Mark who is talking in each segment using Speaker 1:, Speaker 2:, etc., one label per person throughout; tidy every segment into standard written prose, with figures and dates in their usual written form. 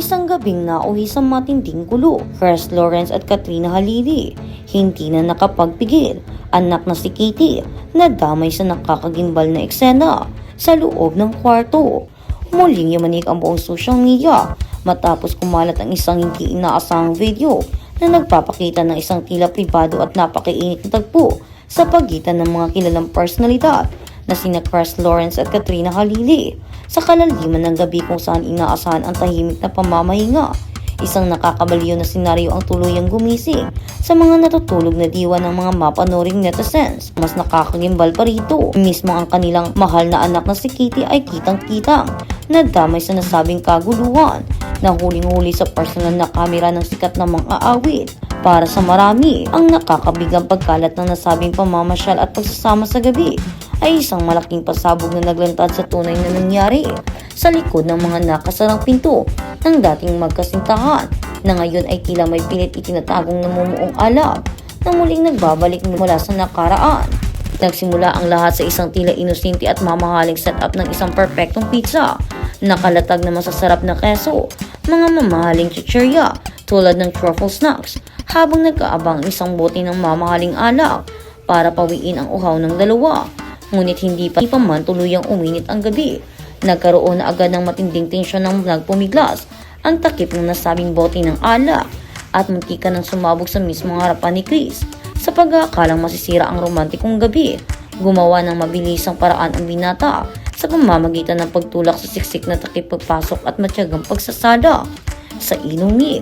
Speaker 1: Isang gabing nauwi sa matinding gulo. Chris Lawrence at Katrina Halili hindi na nakapagpigil. Anak na si Katie nadamay sa nakakagimbal na eksena sa loob ng kwarto. Muling yumanik ang buong social media matapos kumalat ang isang hindi inaasahang video na nagpapakita ng isang tila pribado at napakainit na tagpo sa pagitan ng mga kilalang personalidad na sina Chris Lawrence at Katrina Halili sa kalaliman ng gabi kung saan inaasahan ang tahimik na pamamahinga. Isang nakakabaliw na senaryo ang tuluyang gumising sa mga natutulog na diwa ng mga mapanoring netizens. Mas nakakagimbal pa rito, mismo ang kanilang mahal na anak na si Katie ay kitang-kitang nadamay sa nasabing kaguluhan na huling-huli sa personal na kamera ng sikat na mga awit. Para sa marami, ang nakakabigang pagkalat ng nasabing pamamasyal at pagsasama sa gabi ay isang malaking pasabog na naglantad sa tunay na nangyari sa likod ng mga nakasarang pinto ng dating magkasintahan na ngayon ay tila may pilit itinatagong namumuong alab na muling nagbabalik mula sa nakaraan. Nagsimula ang lahat sa isang tila inosente at mamahaling setup ng isang perpektong pizza, nakalatag na masasarap na keso, mga mamahaling chichirya tulad ng truffle snacks, habang nagkaabang isang bote ng mamahaling alak para pawiin ang uhaw ng dalawa. Ngunit hindi pa man tuluyang uminit ang gabi. Nagkaroon na agad ng matinding tensyon nang nagpumiglas ang takip ng nasabing bote ng alak at muntika nang sumabog sa mismong harapan ni Chris. Sa pag-aakalang masisira ang romantikong gabi, gumawa ng mabilisang paraan ang binata sa pamamagitan ng pagtulak sa siksik na takip pagpasok at matyagang pagsasada sa inumin.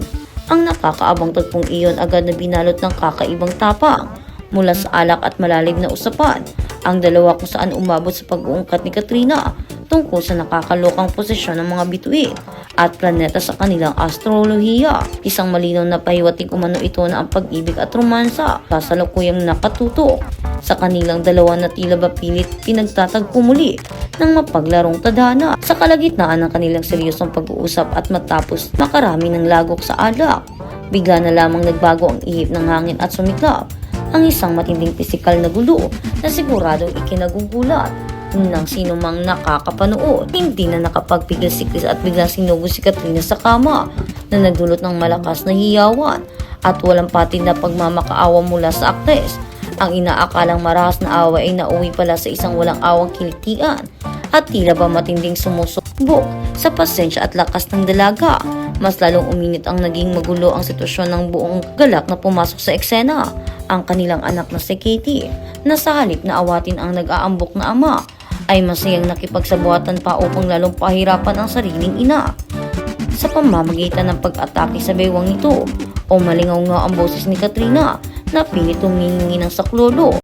Speaker 1: Ang nakakaabang tagpong iyon agad na binalot ng kakaibang tapang mula sa alak at malalim na usapan. Ang dalawa kung saan umabot sa pag-uungkat ni Katrina tungkol sa nakakalokang posisyon ng mga bituin at planeta sa kanilang astrolohiya. Isang malinaw na pahiwatig umano ito na ang pag-ibig at romansa kasalukuyang nakatutok sa kanilang dalawa na tila ba pilit pinagtatagpo muli ng mapaglarong tadhana sa kalagitnaan ng kanilang seryosong pag-uusap. At matapos makarami ng lagok sa alak, bigla na lamang nagbago ang ihip ng hangin at sumiklab ang isang matinding pisikal na gulo na siguradong ikinagugulat ng sino mang nakakapanood. Hindi na nakapagpigil si Chris at biglang sinugo si Katrina sa kama na nagdulot ng malakas na hiyawan at walang patid na pagmamakaawa mula sa aktres. Ang inaakalang marahas na awa ay nauwi pala sa isang walang awang kiliktian at tila ba matinding sumusubok sa pasensya at lakas ng dalaga. Mas lalong uminit ang naging magulo ang sitwasyon ng buong galak na pumasok sa eksena. Ang kanilang anak na si Katie na sa halip na awatin ang nag-aambok na ama ay masayang nakipagsabuatan pa upang lalong pahirapan ang sariling ina sa pamamagitan ng pag-atake sa bewang nito. O malingaw nga ang boses ni Katrina na pilit humihingi ng saklolo.